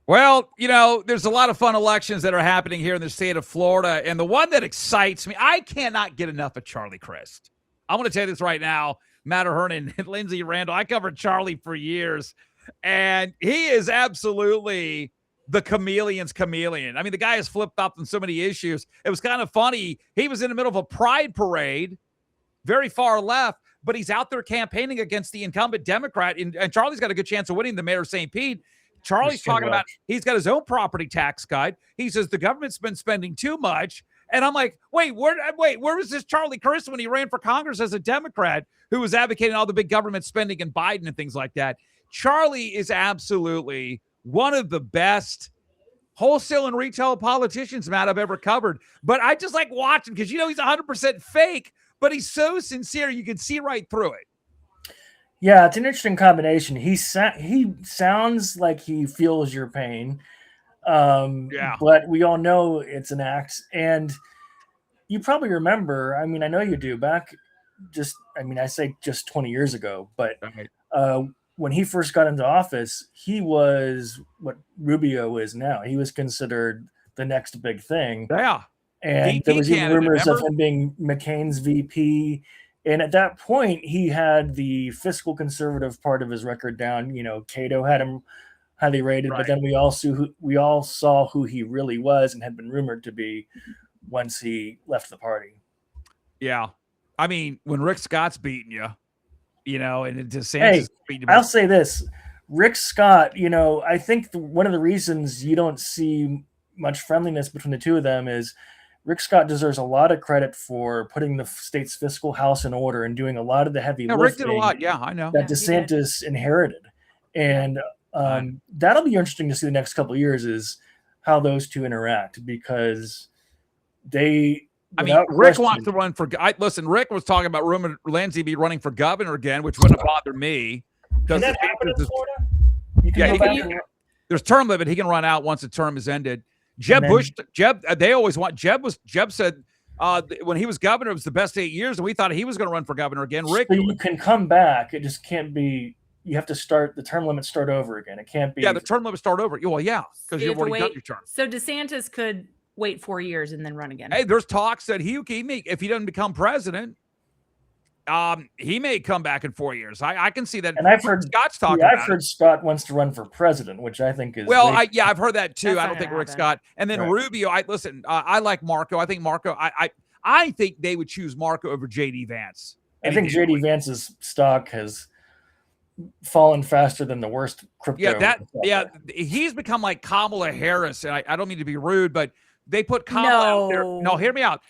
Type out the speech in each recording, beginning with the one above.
Well, there's a lot of fun elections that are happening here in the state of Florida, and the one that excites me, I cannot get enough of Charlie Crist. I'm going to tell you this right now, Matt Hernan and Lindsay Randall. I covered Charlie for years, and he is absolutely the chameleon's chameleon. I mean, the guy has flipped up on so many issues. It was kind of funny. He was in the middle of a pride parade, very far left, but he's out there campaigning against the incumbent Democrat, and Charlie's got a good chance of winning the mayor of St. Pete. Charlie's talking about he's got his own property tax guide. He says the government's been spending too much. And I'm like, where was this Charlie Crist when he ran for Congress as a Democrat who was advocating all the big government spending and Biden and things like that? Charlie is absolutely one of the best wholesale and retail politicians, Matt, I've ever covered. But I just like watching because, he's 100% fake, but he's so sincere. You can see right through it. Yeah, it's an interesting combination. He sounds like he feels your pain, but we all know it's an act. And you probably remember, I know you do, I say just 20 years ago, but when he first got into office, he was what Rubio is now. He was considered the next big thing. Yeah. And there was even rumors of him being McCain's VP. And at that point, he had the fiscal conservative part of his record down. Cato had him highly rated, right. But then we all saw who he really was and had been rumored to be once he left the party. Yeah. I mean, when Rick Scott's beating you, and DeSantis beating you. I'll say this. Rick Scott, I think one of the reasons you don't see much friendliness between the two of them is Rick Scott deserves a lot of credit for putting the state's fiscal house in order and doing a lot of the heavy lifting. Rick did a lot. Yeah, I know. That DeSantis inherited. And that'll be interesting to see the next couple of years is how those two interact because Rick wants to run for. Listen, Rick was talking about Lindsay be running for governor again, which wouldn't bother me. Can that happen in Florida? There's term limit. He can run out once the term is ended. Jeb, they always want Jeb said when he was governor, it was the best 8 years, and we thought he was going to run for governor again. Rick, so you can come back. It just can't be. You have to start the term limit. Start over again. It can't be. Yeah, the term limit start over. Well, yeah, because you've already done your term. So DeSantis could wait 4 years and then run again. Hey, there's talks that if he doesn't become president, he may come back in 4 years. I can see that. And I've heard Scott's talking. I've heard Scott wants to run for president, which I think is I've heard that too. I don't think Rick Scott. And then Rubio. I like Marco. I think Marco. I think they would choose Marco over JD Vance. I think JD Vance's stock has fallen faster than the worst crypto. He's become like Kamala Harris, and I don't mean to be rude, but they put Kamala out there. No, hear me out.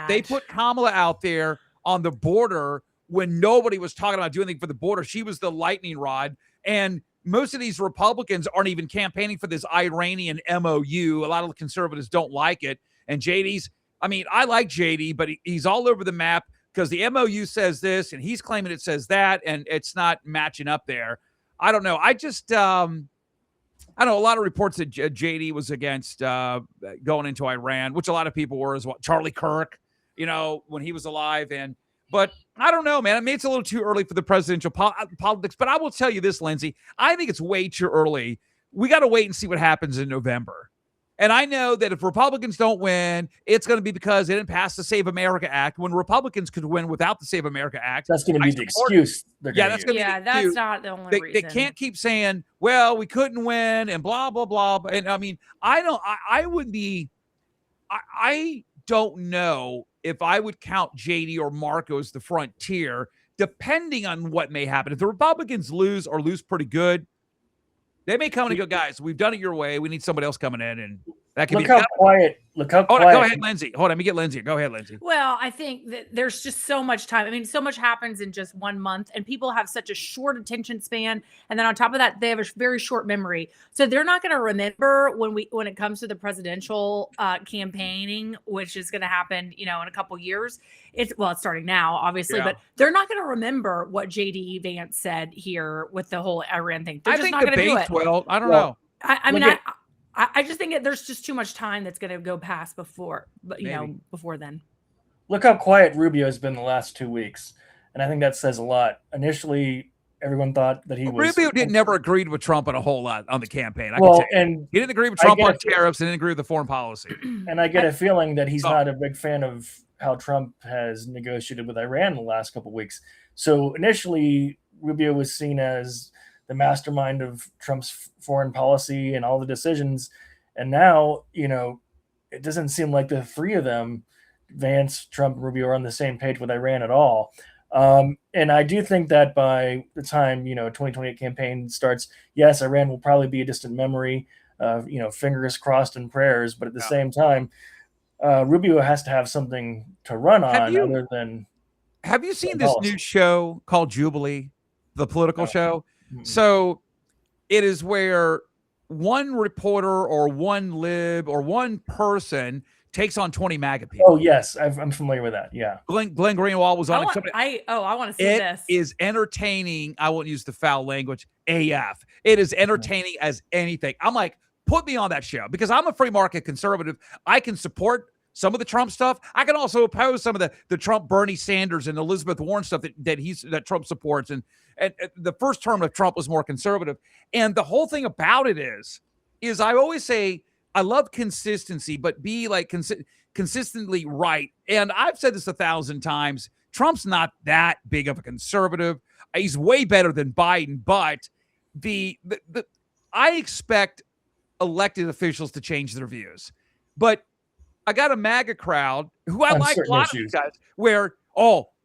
They put Kamala out there on the border when nobody was talking about doing anything for the border. She was the lightning rod. And most of these Republicans aren't even campaigning for this Iranian MOU. A lot of the conservatives don't like it. And I like JD, but he's all over the map because the MOU says this and he's claiming it says that, and it's not matching up there. I don't know. I know a lot of reports that JD was against going into Iran, which a lot of people were as well. Charlie Kirk, when he was alive. But I don't know, man. I mean, it's a little too early for the presidential politics. But I will tell you this, Lindsay. I think it's way too early. We got to wait and see what happens in November. And I know that if Republicans don't win, it's going to be because they didn't pass the Save America Act. When Republicans could win without the Save America Act, that's going to be the excuse. That's not the only reason. They can't keep saying, "Well, we couldn't win," and blah blah blah. And I mean, I don't know if I would count JD or Marco as the frontier, depending on what may happen. If the Republicans lose or lose pretty good, they may come in and go, guys, we've done it your way. We need somebody else coming in, and that can Look how quiet. Go ahead, Lindsay. Hold on, let me get Lindsay. Go ahead, Lindsay. Well, I think that there's just so much time. I mean, so much happens in just 1 month, and people have such a short attention span. And then on top of that, they have a very short memory. So they're not going to remember when it comes to the presidential campaigning, which is going to happen, in a couple years. It's starting now, obviously, but they're not going to remember what JD Vance said here with the whole Iran thing. They're just not going to do it. Well, I don't know. I just think there's just too much time that's going to go past before then. Look how quiet Rubio has been the last 2 weeks. And I think that says a lot. Initially, everyone thought that he was. Rubio didn't never agreed with Trump on a whole lot on the campaign. And he didn't agree with Trump on tariffs and didn't agree with the foreign policy. And I get a feeling that he's not a big fan of how Trump has negotiated with Iran in the last couple of weeks. So initially, Rubio was seen as the mastermind of Trump's foreign policy and all the decisions. And now, it doesn't seem like the three of them, Vance, Trump, and Rubio, are on the same page with Iran at all. And I do think that by the time, 2028 campaign starts, yes, Iran will probably be a distant memory, fingers crossed and prayers. But at the same time, Rubio has to have something to run on other than. Have you seen this new show called Jubilee, the political show? Mm-hmm. So it is where one reporter or one lib or one person takes on 20 MAGA people. Oh, yes. I'm familiar with that. Yeah. Glenn Greenwald was on it. I want to see this. It is entertaining. I won't use the foul language. AF. It is entertaining as anything. I'm like, put me on that show because I'm a free market conservative. I can support some of the Trump stuff. I can also oppose some of the Trump, Bernie Sanders, and Elizabeth Warren stuff that Trump supports. And the first term of Trump was more conservative. And the whole thing about it is I always say I love consistency, but be like consistently right. And I've said this 1,000 times. Trump's not that big of a conservative. He's way better than Biden, but I expect elected officials to change their views. But I got a MAGA crowd who I like a lot of these guys where,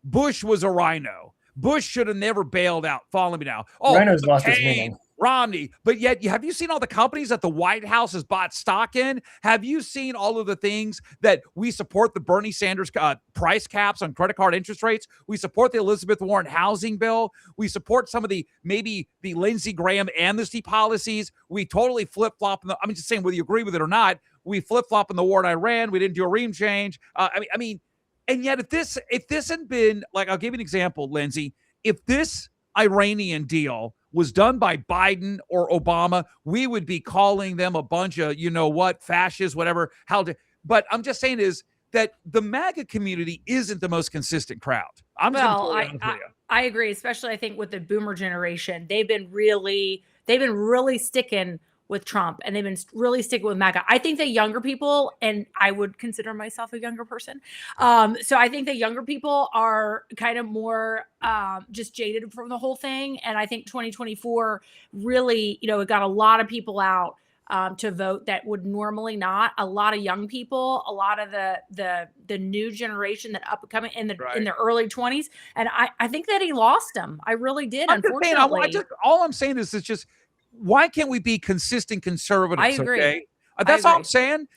Bush was a rhino. Bush should have never bailed out. Follow me now. Rhino's lost his meaning. Romney. But yet, have you seen all the companies that the White House has bought stock in? Have you seen all of the things that we support the Bernie Sanders price caps on credit card interest rates? We support the Elizabeth Warren housing bill. We support some of the Lindsey Graham amnesty policies. We totally flip-flop. I'm just saying whether you agree with it or not, we flip-flop in the war in Iran. We didn't do a regime change. And yet if this hadn't been, like, I'll give you an example, Lindsay. If this Iranian deal was done by Biden or Obama, we would be calling them a bunch of, fascists, whatever. But I'm just saying is that the MAGA community isn't the most consistent crowd. I agree, especially I think with the boomer generation. They've been really sticking with Trump and they've been really sticking with MAGA. I think the younger people, and I would consider myself a younger person. So I think the younger people are kind of more just jaded from the whole thing. And I think 2024 really, it got a lot of people out to vote that would normally not. A lot of young people, a lot of the new generation that upcoming in their early 20s. And I think that he lost them. I really did, unfortunately. All I'm saying is it's just, why can't we be consistent conservatives? I agree. Okay? That's all I'm saying.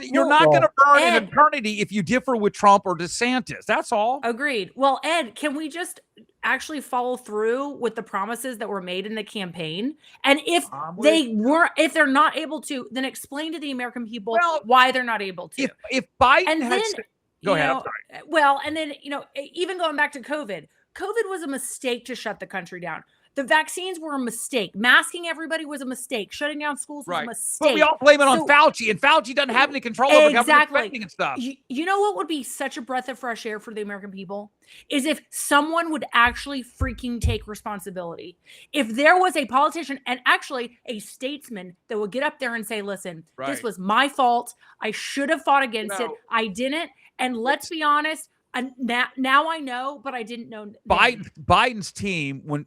You're not going to burn in eternity if you differ with Trump or DeSantis. That's all. Agreed. Well, Ed, can we just actually follow through with the promises that were made in the campaign? And if they're not able to, then explain to the American people why they're not able to. If Biden go ahead. I'm sorry. Well, and then, even going back to COVID was a mistake to shut the country down. The vaccines were a mistake. Masking everybody was a mistake. Shutting down schools was a mistake. But we all blame it on Fauci, and Fauci doesn't have any control over government spending and stuff. You know what would be such a breath of fresh air for the American people? Is if someone would actually freaking take responsibility. If there was a politician and actually a statesman that would get up there and say, listen, this was my fault. I should have fought against it. I didn't. And let's be honest, and now I know, but I didn't know. Biden's team, when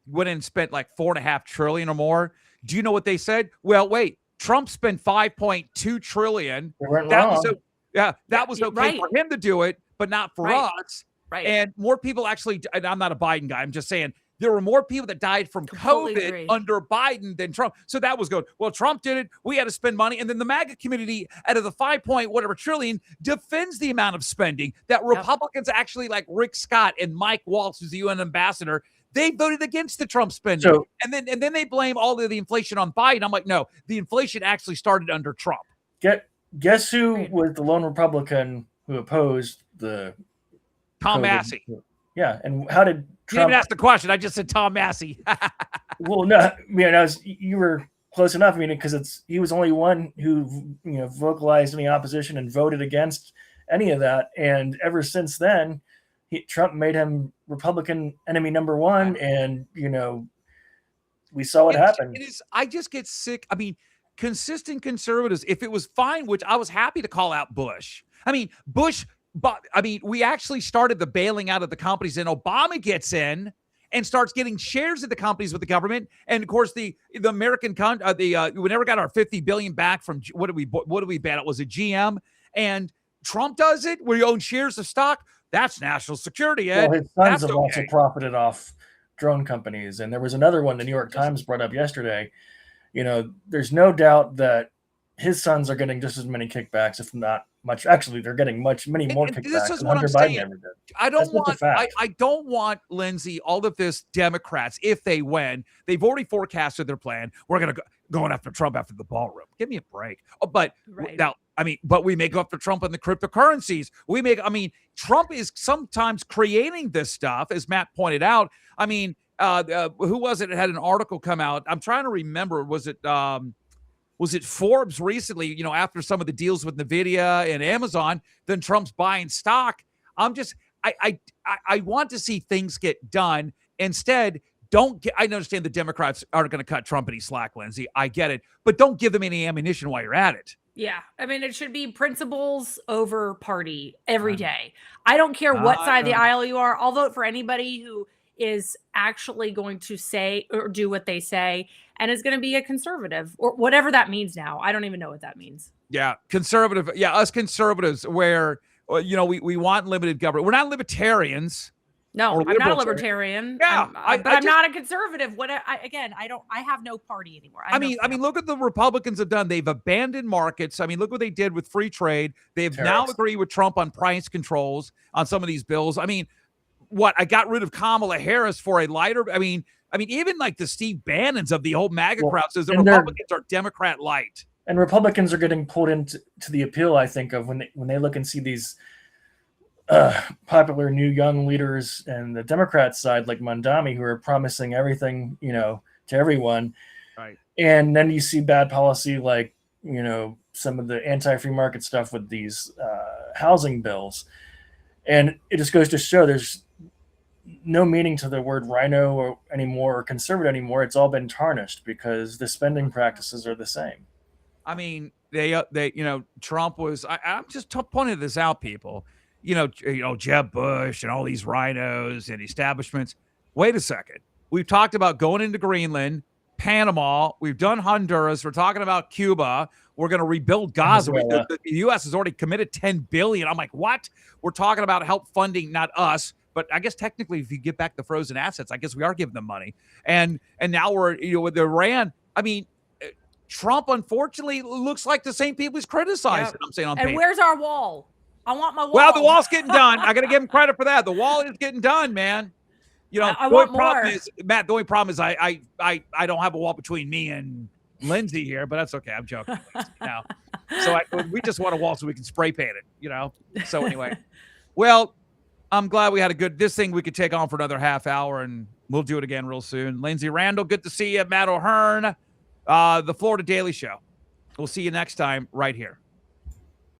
went and spent like $4.5 trillion or more. Do you know what they said? Well, wait, Trump spent $5.2 trillion. That was okay for him to do it, but not for us. Right. And more people actually. And I'm not a Biden guy. I'm just saying there were more people that died from COVID under Biden than Trump. So that was good. Well, Trump did it. We had to spend money. And then the MAGA community, out of the $5 trillion, defends the amount of spending that Republicans actually, like Rick Scott and Mike Waltz, who's the UN ambassador, they voted against the Trump spending. And then they blame all of the inflation on Biden. I'm like, no, the inflation actually started under Trump. Guess who was the lone Republican who opposed the Tom Massey. Yeah. And how did Trump... You didn't ask the question. I just said Tom Massey. Well, no, you were close enough. Because he was only one who vocalized any opposition and voted against any of that. And ever since then, Trump made him Republican enemy number one, and we saw what happened. I just get sick. I mean, consistent conservatives. If it was fine, which I was happy to call out Bush. I mean, we actually started the bailing out of the companies, and Obama gets in and starts getting shares of the companies with the government. And of course, the American we never got our $50 billion back from what did we ban? It was a GM, and Trump does it where you own shares of stock. That's national security, Ed. Well, his sons have also profited off drone companies, and there was another one the New York Times brought up yesterday. There's no doubt that his sons are getting just as many kickbacks, if not much. Actually, they're getting many more kickbacks. This is than what Hunter I'm Biden saying. ever did. I don't want, Lindsay, all of this Democrats, if they win, they've already forecasted their plan. We're going to going after Trump after the ballroom. Give me a break. But now, but we may go after Trump on the cryptocurrencies. Trump is sometimes creating this stuff, as Matt pointed out. Who was it that had an article come out? I'm trying to remember. Was it Forbes recently, after some of the deals with NVIDIA and Amazon, then Trump's buying stock. I want to see things get done. Instead, I understand the Democrats aren't going to cut Trump any slack, Lindsay. I get it. But don't give them any ammunition while you're at it. Yeah. It should be principles over party every day. I don't care what side of the aisle you are. I'll vote for anybody who is actually going to say or do what they say and is going to be a conservative or whatever that means now. I don't even know what that means. Yeah. Conservative. Yeah. Us conservatives where, we want limited government. We're not libertarians. No, I'm not a libertarian. Yeah. I'm not a conservative. I have no party anymore. Look what the Republicans have done. They've abandoned markets. Look what they did with free trade. They've now agreed with Trump on price controls on some of these bills. I got rid of Kamala Harris for a lighter. Even like the Steve Bannons of the whole MAGA crowd says the Republicans are Democrat light. And Republicans are getting pulled into the appeal, I think, of when they look and see these popular new young leaders and the Democrat side, like Mondami, who are promising everything, to everyone. Right. And then you see bad policy, like, some of the anti-free market stuff with these housing bills. And it just goes to show there's no meaning to the word rhino anymore or conservative anymore. It's all been tarnished because the spending practices are the same. Trump was, I'm just pointing this out, people, Jeb Bush and all these rhinos and establishments. Wait a second. We've talked about going into Greenland, Panama. We've done Honduras. We're talking about Cuba. We're going to rebuild Gaza. The U.S. has already committed $10 billion. I'm like, what? We're talking about help funding, not us. But I guess technically, if you get back the frozen assets, I guess we are giving them money. And now we're, with Iran. Trump, unfortunately, looks like the same people he's criticized. Yep. I'm saying on paper. And where's our wall? I want my wall. Well, the wall's getting done. I got to give him credit for that. The wall is getting done, man. I want more. Matt, the only problem is I don't have a wall between me and Lindsay here, but that's okay. I'm joking. Now, so we just want a wall so we can spray paint it, So anyway, well, I'm glad we had this thing we could take on for another half hour, and we'll do it again real soon. Lindsay Randall, good to see you. Matt O'Hearn, the Florida Daily Show. We'll see you next time right here.